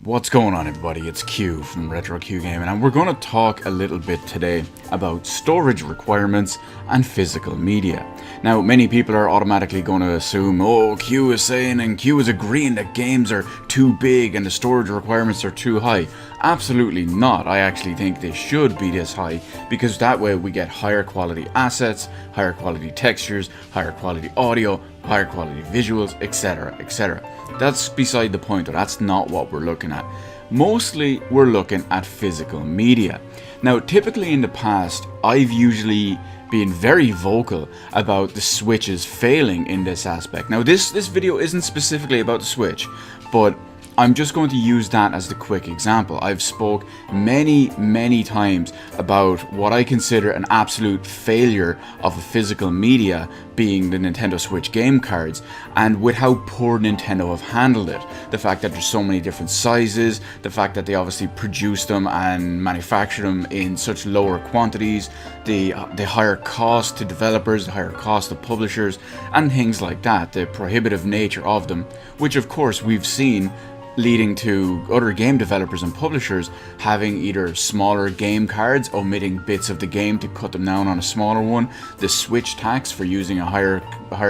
What's going on, everybody? It's Q from Retro Q Gaming, and we're going to talk a little bit today about storage requirements and physical media. Now, many people are automatically going to assume, oh, Q is saying and Q is agreeing that games are too big and the storage requirements are too high. Absolutely not. I actually think they should be this high, because that way we get higher quality assets, higher quality textures, higher quality audio, higher quality visuals, etc, etc. That's beside the point, or that's not what we're looking at. Mostly we're looking at physical media. Now, typically in the past, I've usually been very vocal about the Switch's failing in this aspect. Now, this video isn't specifically about the Switch, but I'm just going to use that as the quick example. I've spoke many times about what I consider an absolute failure of a physical media being the Nintendo Switch game cards, and with how poor Nintendo have handled it. The fact that there's so many different sizes, the fact that they obviously produce them and manufacture them in such lower quantities, the higher cost to developers, the higher cost to publishers, and things like that, the prohibitive nature of them, which of course we've seen leading to other game developers and publishers having either smaller game cards, omitting bits of the game to cut them down on a smaller one, the Switch tax for using a higher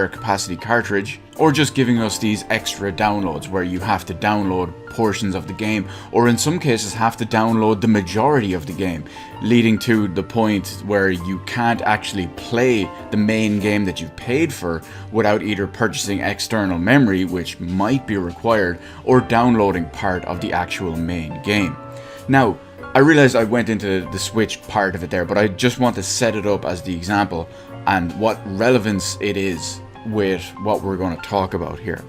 capacity cartridge, or just giving us these extra downloads where you have to download portions of the game, or in some cases have to download the majority of the game, leading to the point where you can't actually play the main game that you've paid for without either purchasing external memory, which might be required, or downloading part of the actual main game. Now, I realize I went into the Switch part of it there, but I just want to set it up as the example and what relevance it is with what we're going to talk about here.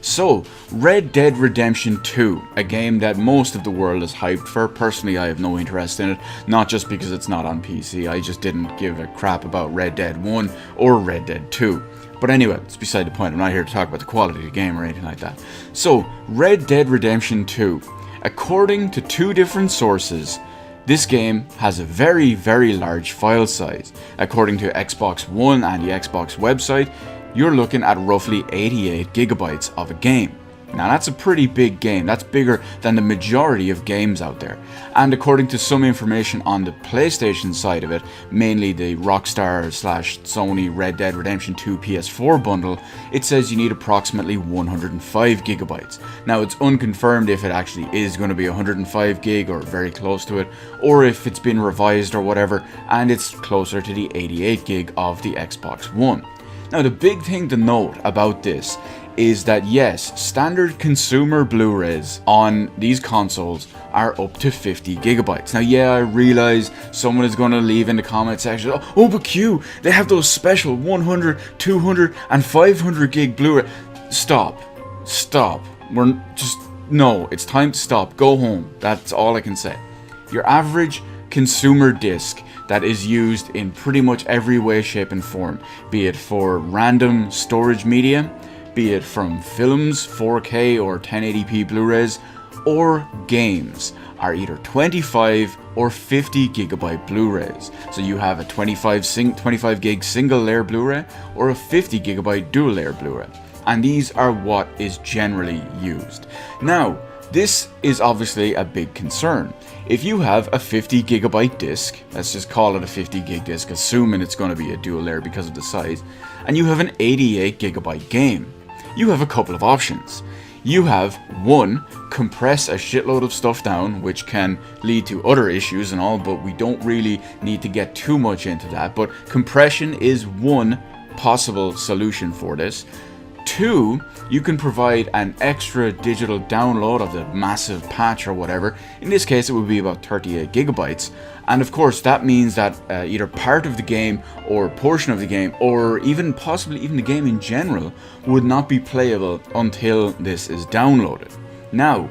So, Red Dead Redemption 2, a game that most of the world is hyped for. Personally, I have no interest in it, not just because it's not on PC, I just didn't give a crap about Red Dead 1 or Red Dead 2. But anyway, it's beside the point, I'm not here to talk about the quality of the game or anything like that. So, Red Dead Redemption 2, according to two different sources, this game has a very large file size. According to Xbox One and the Xbox website, you're looking at roughly 88 gigabytes of a game. Now, that's a pretty big game. That's bigger than the majority of games out there. And according to some information on the PlayStation side of it, mainly the Rockstar / Sony Red Dead Redemption 2 PS4 bundle, it says you need approximately 105 gigabytes. Now, it's unconfirmed if it actually is going to be 105 gig or very close to it, or if it's been revised or whatever, and it's closer to the 88 gig of the Xbox One. Now, the big thing to note about this is that yes, standard consumer Blu-rays on these consoles are up to 50 gigabytes. Now, yeah, I realize someone is going to leave in the comment section, oh, but Q, they have those special 100, 200, and 500 gig Blu-ray. Stop. No, it's time to stop. Go home. That's all I can say. Your average consumer disc that is used in pretty much every way, shape, and form, be it for random storage media, be it from films, 4K or 1080p Blu-rays, or games, are either 25 or 50 gigabyte Blu-rays. So you have a 25 gig single layer Blu-ray or a 50 gigabyte dual layer Blu-ray. And these are what is generally used. Now, this is obviously a big concern. If you have a 50 gigabyte disc, let's just call it a 50 gig disc, assuming it's going to be a dual layer because of the size, and you have an 88 gigabyte game, you have a couple of options. You have, one, compress a shitload of stuff down, which can lead to other issues and all, but we don't really need to get too much into that. But compression is one possible solution for this. Two, you can provide an extra digital download of the massive patch or whatever. In this case, it would be about 38 gigabytes. And of course, that means that either part of the game or portion of the game, or even possibly even the game in general, would not be playable until this is downloaded. Now,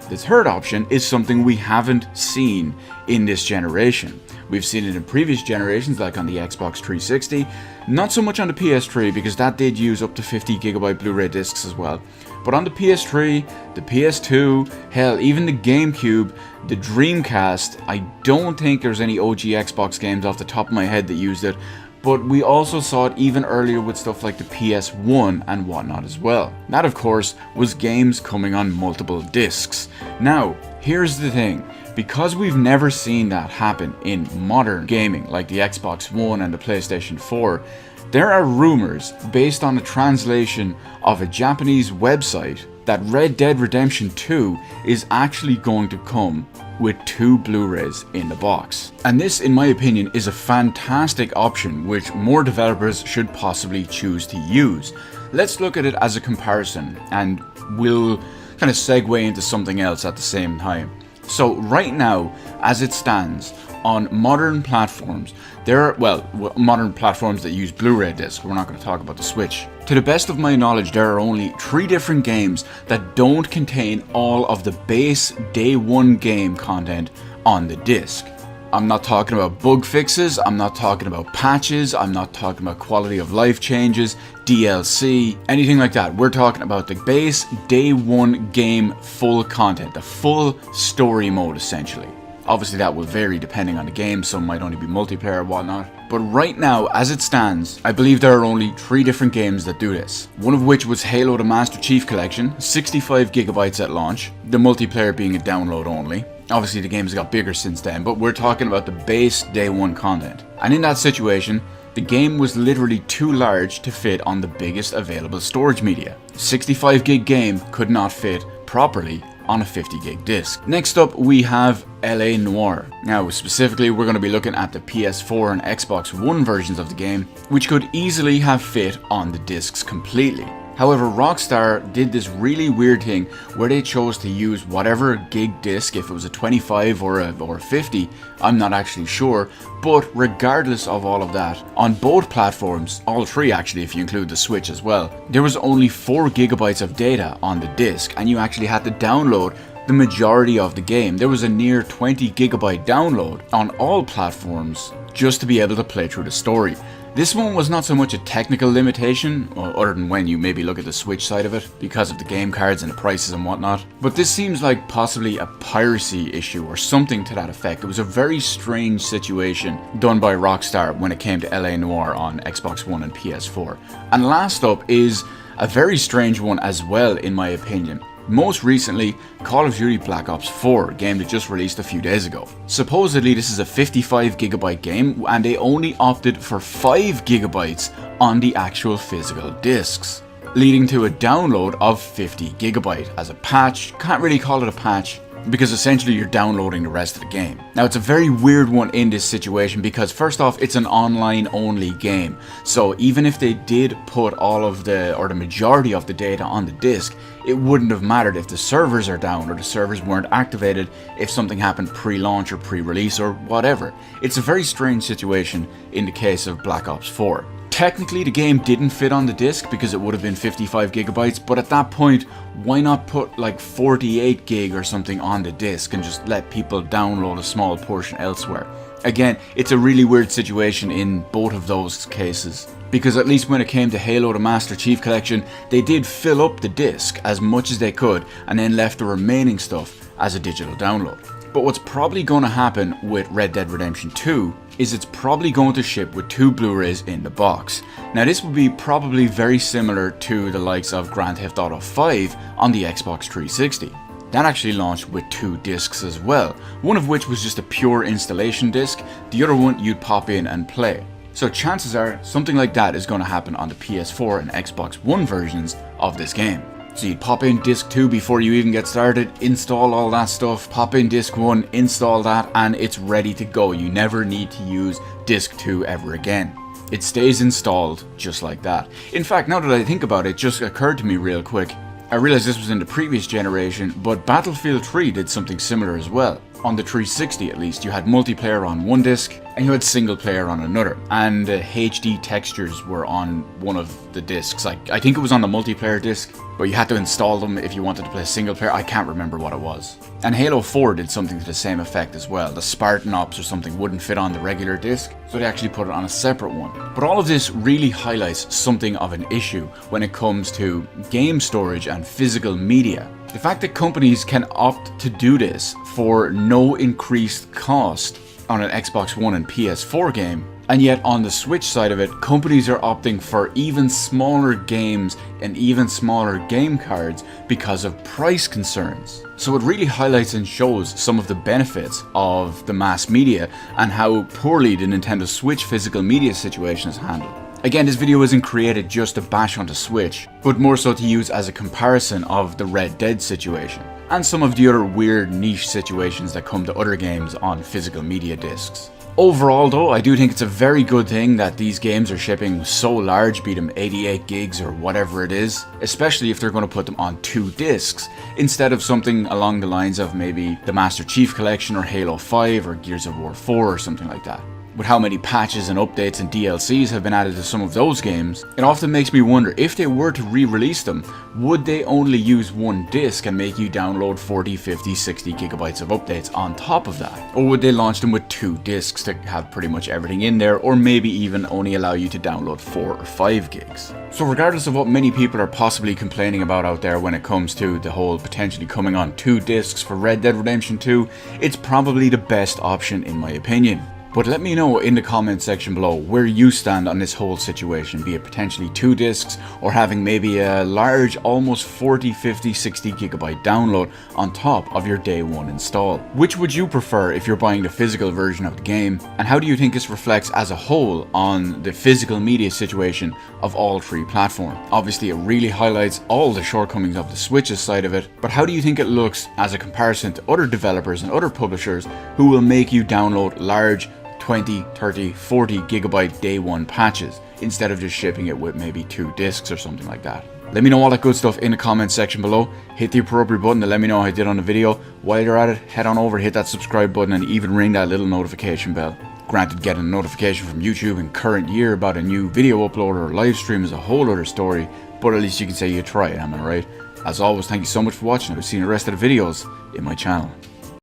the third option is something we haven't seen in this generation. We've seen it in previous generations, like on the Xbox 360, not so much on the PS3 because that did use up to 50 gigabyte Blu-ray discs as well. But on the PS3, the PS2, hell, even the GameCube, the Dreamcast, I don't think there's any OG Xbox games off the top of my head that used it. but we also saw it even earlier with stuff like the PS1 and whatnot as well. That, of course, was games coming on multiple discs. Now, here's the thing. Because we've never seen that happen in modern gaming, like the Xbox One and the PlayStation 4, there are rumors based on a translation of a Japanese website that Red Dead Redemption 2 is actually going to come with 2 Blu-rays in the box. And this, in my opinion, is a fantastic option which more developers should possibly choose to use. Let's look at it as a comparison, and we'll kind of segue into something else at the same time. So right now, as it stands, on modern platforms, modern platforms that use Blu-ray discs, we're not going to talk about the Switch. To the best of my knowledge, there are only 3 different games that don't contain all of the base day one game content on the disc. I'm not talking about bug fixes, I'm not talking about patches, I'm not talking about quality of life changes, DLC, anything like that. We're talking about the base day one game full content, the full story mode essentially. Obviously that will vary depending on the game, some might only be multiplayer or whatnot. But right now, as it stands, I believe there are only 3 different games that do this. One of which was Halo the Master Chief Collection, 65 gigabytes at launch, the multiplayer being a download only. Obviously the game's got bigger since then, but we're talking about the base day one content. And in that situation, the game was literally too large to fit on the biggest available storage media. 65 gig game could not fit properly on a 50 gig disc. Next up we have LA Noire. Now specifically we're going to be looking at the PS4 and Xbox One versions of the game, which could easily have fit on the discs completely. However, Rockstar did this really weird thing where they chose to use whatever gig disc, if it was a 25 or a 50, I'm not actually sure, but regardless of all of that, on both platforms, all 3 actually if you include the Switch as well, there was only 4 gigabytes of data on the disc and you actually had to download the majority of the game. There was a near 20 gigabyte download on all platforms just to be able to play through the story. This one was not so much a technical limitation, other than when you maybe look at the Switch side of it, because of the game cards and the prices and whatnot, but this seems like possibly a piracy issue or something to that effect. It was a very strange situation done by Rockstar when it came to LA Noire on Xbox One and PS4. And last up is a very strange one as well in my opinion. Most recently, Call of Duty Black Ops 4, a game that just released a few days ago. Supposedly this is a 55 gigabyte game and they only opted for 5 gigabytes on the actual physical discs, leading to a download of 50 gigabyte as a patch. Can't really call it a patch, because essentially you're downloading the rest of the game. Now it's a very weird one in this situation because first off, it's an online only game. So even if they did put all of the majority of the data on the disc, it wouldn't have mattered if the servers are down or the servers weren't activated if something happened pre-launch or pre-release or whatever. It's a very strange situation in the case of Black Ops 4. Technically the game didn't fit on the disc because it would have been 55 gigabytes, but at that point, why not put like 48 gig or something on the disc and just let people download a small portion elsewhere? Again, it's a really weird situation in both of those cases, because at least when it came to Halo the Master Chief Collection, they did fill up the disc as much as they could and then left the remaining stuff as a digital download. But what's probably going to happen with Red Dead Redemption 2 is it's probably going to ship with 2 Blu-rays in the box. Now this would be probably very similar to the likes of Grand Theft Auto 5 on the Xbox 360. That actually launched with 2 discs as well, one of which was just a pure installation disc, the other one you'd pop in and play. So chances are something like that is going to happen on the PS4 and Xbox One versions of this game. So you'd pop in disc 2 before you even get started, install all that stuff, pop in disc 1, install that, and it's ready to go. You never need to use disc 2 ever again. It stays installed just like that. In fact, now that I think about it, it just occurred to me real quick. I realized this was in the previous generation, but Battlefield 3 did something similar as well. On the 360 at least, you had multiplayer on one disc and you had single player on another, and HD textures were on one of the discs. I think it was on the multiplayer disc, but you had to install them if you wanted to play single player. I can't remember what it was. And Halo 4 did something to the same effect as well. The Spartan Ops or something wouldn't fit on the regular disc, so they actually put it on a separate one. But all of this really highlights something of an issue when it comes to game storage and physical media. The fact that companies can opt to do this for no increased cost on an Xbox One and PS4 game And yet on the Switch side of it, companies are opting for even smaller games and even smaller game cards because of price concerns. So it really highlights and shows some of the benefits of the mass media and how poorly the Nintendo Switch physical media situation is handled. Again, this video isn't created just to bash onto Switch, but more so to use as a comparison of the Red Dead situation and some of the other weird niche situations that come to other games on physical media discs. Overall though, I do think it's a very good thing that these games are shipping so large, be them 88 gigs or whatever it is, especially if they're going to put them on 2 discs, instead of something along the lines of maybe the Master Chief Collection or Halo 5 or Gears of War 4 or something like that. With how many patches and updates and DLCs have been added to some of those games, it often makes me wonder if they were to re-release them, would they only use 1 disc and make you download 40, 50, 60 gigabytes of updates on top of that? Or would they launch them with 2 discs to have pretty much everything in there, or maybe even only allow you to download 4 or 5 gigs? So regardless of what many people are possibly complaining about out there when it comes to the whole potentially coming on 2 discs for Red Dead Redemption 2, it's probably the best option in my opinion. But let me know in the comment section below where you stand on this whole situation, be it potentially 2 discs or having maybe a large almost 40, 50, 60 gigabyte download on top of your day 1 install. Which would you prefer if you're buying the physical version of the game, and how do you think this reflects as a whole on the physical media situation of all 3 platforms? Obviously it really highlights all the shortcomings of the Switch's side of it, but how do you think it looks as a comparison to other developers and other publishers who will make you download large 20, 30, 40 gigabyte day 1 patches instead of just shipping it with maybe 2 discs or something like that? Let me know all that good stuff in the comment section below. Hit the appropriate button to let me know how I did on the video. While you're at it, head on over, hit that subscribe button and even ring that little notification bell. Granted, getting a notification from YouTube in current year about a new video upload or live stream is a whole other story, but at least you can say you tried, am I right? As always, thank you so much for watching. I'll see you in the rest of the videos in my channel.